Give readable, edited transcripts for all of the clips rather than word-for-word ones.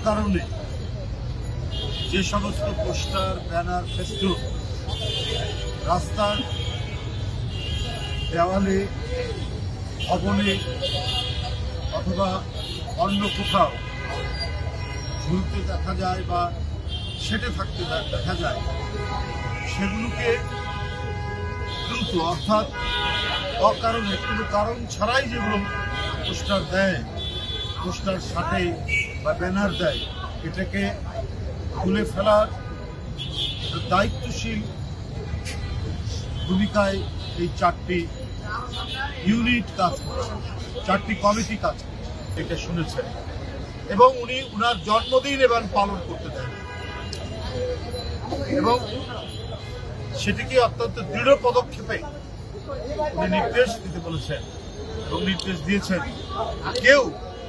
অকারণে যে সমস্ত পোস্টার, ব্যানার, ফেস্টুন রাস্তার দেওয়ালে, ভবনে অথবা অন্য কোথাও ঝুলতে দেখা যায় বা সেটে থাকতে দেখা যায়, সেগুলোকে দ্রুত অর্থাৎ অকারণে কোনো কারণ ছাড়াই যেগুলো পোস্টার দেয়, পোস্টার সাথে বা ব্যানার দেয়, এটাকে খুলে ফেলার দায়িত্বশীল ভূমিকায় এই 4টি ইউনিট কাজ করছে, 4টি কমিটি কাজ করছে, এটা শুনেছেন। এবং উনি উনার জন্মদিন এবার পালন করতে দেন এবং সেটিকে অত্যন্ত দৃঢ় পদক্ষেপে উনি নির্দেশ দিতে বলেছেন এবং নির্দেশ দিয়েছেন কেউ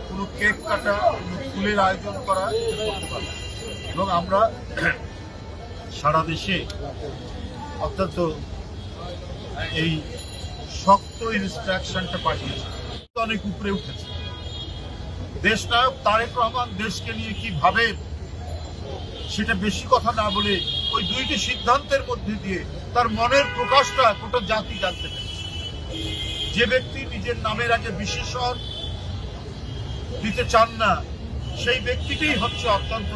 কোনো কেক কাটা, কোনো ফুলের আয়োজন করা করতে পারে। এবং আমরা সারা দেশে অত্যন্ত এই শক্ত ইনস্ট্রাকশনটা পাঠিয়েছে, অনেক উপরে উঠেছে। দেশনায়ক তারেক রহমান দেশকে নিয়ে কি ভাবে সেটা বেশি কথা না বলে ওই 2টি সিদ্ধান্তের মধ্যে দিয়ে তার মনের প্রকাশটা গোটা জাতি জানতে পেরেছে। যে ব্যক্তি নিজের নামের আগে বিশেষণ দিতে চান না, সেই ব্যক্তিটাই হচ্ছে অত্যন্ত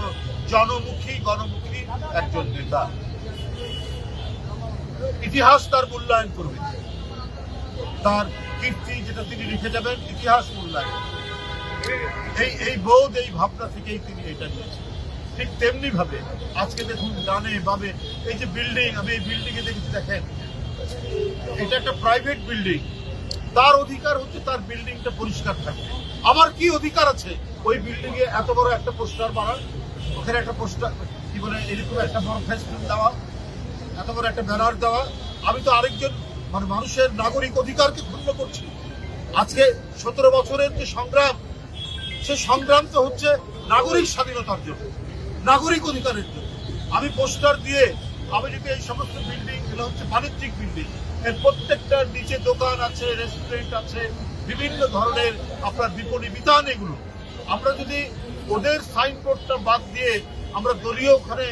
জনমুখী, গণমুখী একজন নেতা। ইতিহাস তার মূল্যায়ন করবে, তার কীর্তি যেটা তিনি লিখে যাবেন, ইতিহাস মূল্যায়ন। এই বোধ, এই ভাবনা থেকেই তিনি এটা নিয়েছেন। ঠিক তেমনি ভাবে আজকে দেখুন ডানে বামে এই যে বিল্ডিং, আমি এই বিল্ডিং এ দেখেছি, দেখেন এটা একটা প্রাইভেট বিল্ডিং, তার অধিকার হচ্ছে তার বিল্ডিংটা পরিষ্কার থাকবে। আমার কি অধিকার আছে ওই বিল্ডিং এ এত বড় একটা পোস্টার মারার, ওখানে একটা পোস্টার কি বলে এরকম একটা বড় ফেস্টুন দেওয়া, এত বড় একটা ব্যানার দেওয়া? আমি তো আরেকজন মানুষের নাগরিক অধিকারকে ক্ষুণ্ণ করছি। আজকে 17 বছরের যে সংগ্রাম, সে সংগ্রাম তো হচ্ছে নাগরিক স্বাধীনতার জন্য, নাগরিক অধিকারের জন্য। আমি পোস্টার দিয়ে আমি যদি এই সমস্ত বিল্ডিং, এগুলো হচ্ছে বাণিজ্যিক বিল্ডিং, এর প্রত্যেকটার নিচে দোকান আছে, রেস্টুরেন্ট আছে, বিভিন্ন ধরনের আপনার বিপণী বিতান, এগুলো আমরা যদি ওদের সাইনবোর্ডটা বাদ দিয়ে আমরা দলীয় ওখানে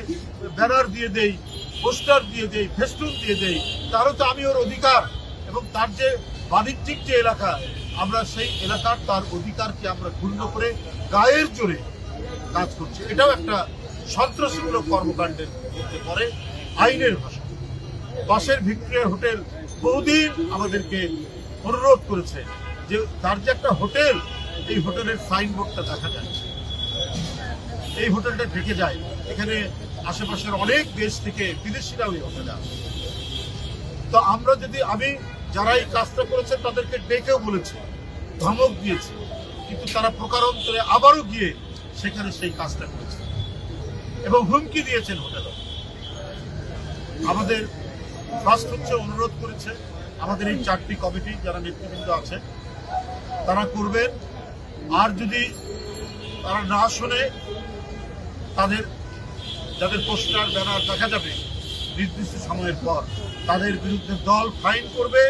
ব্যানার দিয়ে দেই, পোস্টার দিয়ে দেই, ফেস্টুন দিয়ে দেই, তাহলে তো আমি ওর অধিকার এবং তার যে বাণিজ্যিক যে এলাকা, আমরা সেই এলাকার তার অধিকারকে আমরা ক্ষুণ্ণ করে গায়ের জোরে কাজ করছি। এটাও একটা সন্ত্রাসীমূলক কর্মকাণ্ডের মধ্যে পড়ে আইনের ভাষা। বাসের ভিক্টোরিয়া হোটেল বহুদিন আমাদেরকে অনুরোধ করেছে যে তার যে একটা হোটেল, এই হোটেলের সাইনবোর্ডটা দেখা যাচ্ছে, এই হোটেলটা ঢেকে যায়, এখানে আশেপাশের অনেক দেশ থেকে বিদেশিরাও এই হোটেলে আসে। তো আমরা যদি, আমি যারা এই কাজটা করেছেন তাদেরকে ডেকেও বলেছি, ধমক দিয়েছি, কিন্তু তারা প্রকারান্তরে আবারও গিয়ে সেখানে সেই কাজটা করেছে এবং হুমকি দিয়েছেন হোটেলে। আমাদের ফার্স্ট হচ্ছে অনুরোধ করেছে আমাদের এই 4টি কমিটি যারা নেতৃবৃন্দ আছে তারা করবেন, আর যদি তারা না শোনে, তাদের যাদের পোস্টার ব্যানার দেখা যাবে নির্দিষ্ট সময়ের পর, তাদের বিরুদ্ধে দল ফাইন করবে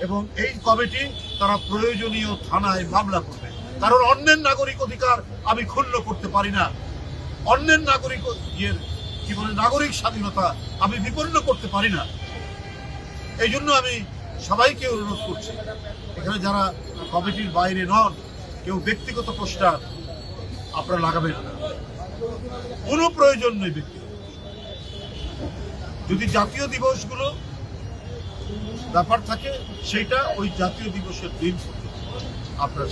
এবং এই কমিটি তারা প্রয়োজনীয় থানায় মামলা করবে। কারণ অন্যের নাগরিক অধিকার আমি ক্ষুণ্ণ করতে পারি না, অন্যের নাগরিক কি বলে নাগরিক স্বাধীনতা আমি বিপন্ন করতে পারি না। এই জন্য আমি সবাইকে অনুরোধ করছি, এখানে যারা কমিটির বাইরে নন, কেউ ব্যক্তিগত পোস্টার আপনারা লাগাবেন না, কোনো প্রয়োজন নেই ব্যক্তিগত। যদি জাতীয় দিবসগুলো ব্যাপার থাকে, সেইটা ওই জাতীয় দিবসের দিন আপনারা,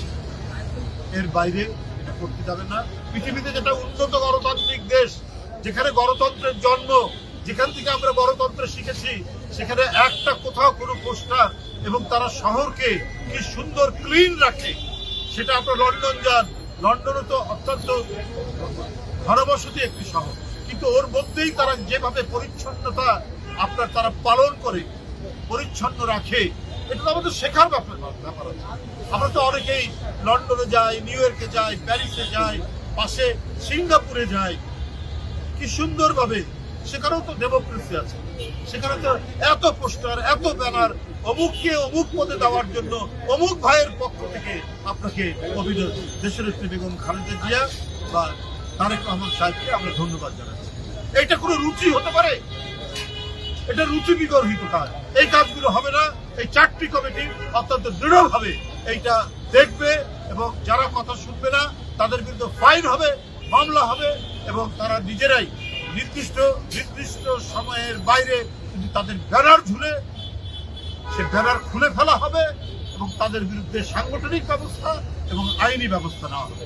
এর বাইরে এটা করতে যাবেন না। পৃথিবীতে যেটা উন্নত গণতান্ত্রিক দেশ, যেখানে গণতন্ত্রের জন্ম, যেখান থেকে আমরা গণতন্ত্র শিখেছি, সেখানে একটা কোথাও কোনো পোস্টার, এবং তারা শহরকে কি সুন্দর ক্লিন রাখে, সেটা আপনার লন্ডন যান, লন্ডনও তো অত্যন্ত ঘনবসতি একটি শহর, কিন্তু ওর মধ্যেই তারা যেভাবে পরিচ্ছন্নতা আপনার তারা পালন করে, পরিচ্ছন্ন রাখে, এটা তো আমাদের শেখার ব্যাপার আছে। আমরা তো অনেকেই লন্ডনে যাই, নিউ ইয়র্কে যাই, প্যারিসে যাই, পাশে সিঙ্গাপুরে যাই, কি সুন্দরভাবে, সেখানেও তো ডেমোক্রেসি আছে, সেখানে তো এত পোস্টার, এত ব্যানার, অমুককে অমুক পদে দেওয়ার জন্য অমুক ভাইয়ের পক্ষ থেকে আপনাকে অভিনন্দন, দেশনেত্রী বেগম খালেদা জিয়া বা তারেক রহমান সাহেবকে আমরা ধন্যবাদ জানাচ্ছি। এইটা কোনো রুচি হতে পারে? এটা রুচি বিগর্হিত কাজ। এই কাজগুলো হবে না। এই 4টি কমিটি অত্যন্ত দৃঢ়ভাবে এইটা দেখবে এবং যারা কথা শুনবে না তাদের বিরুদ্ধে ফাইন হবে, মামলা হবে এবং তারা নিজেরাই নির্দিষ্ট সময়ের বাইরে যদি তাদের ব্যানার ঝুলে সে ব্যানার খুলে ফেলা হবে এবং তাদের বিরুদ্ধে সাংগঠনিক ব্যবস্থা এবং আইনি ব্যবস্থা নেওয়া হবে।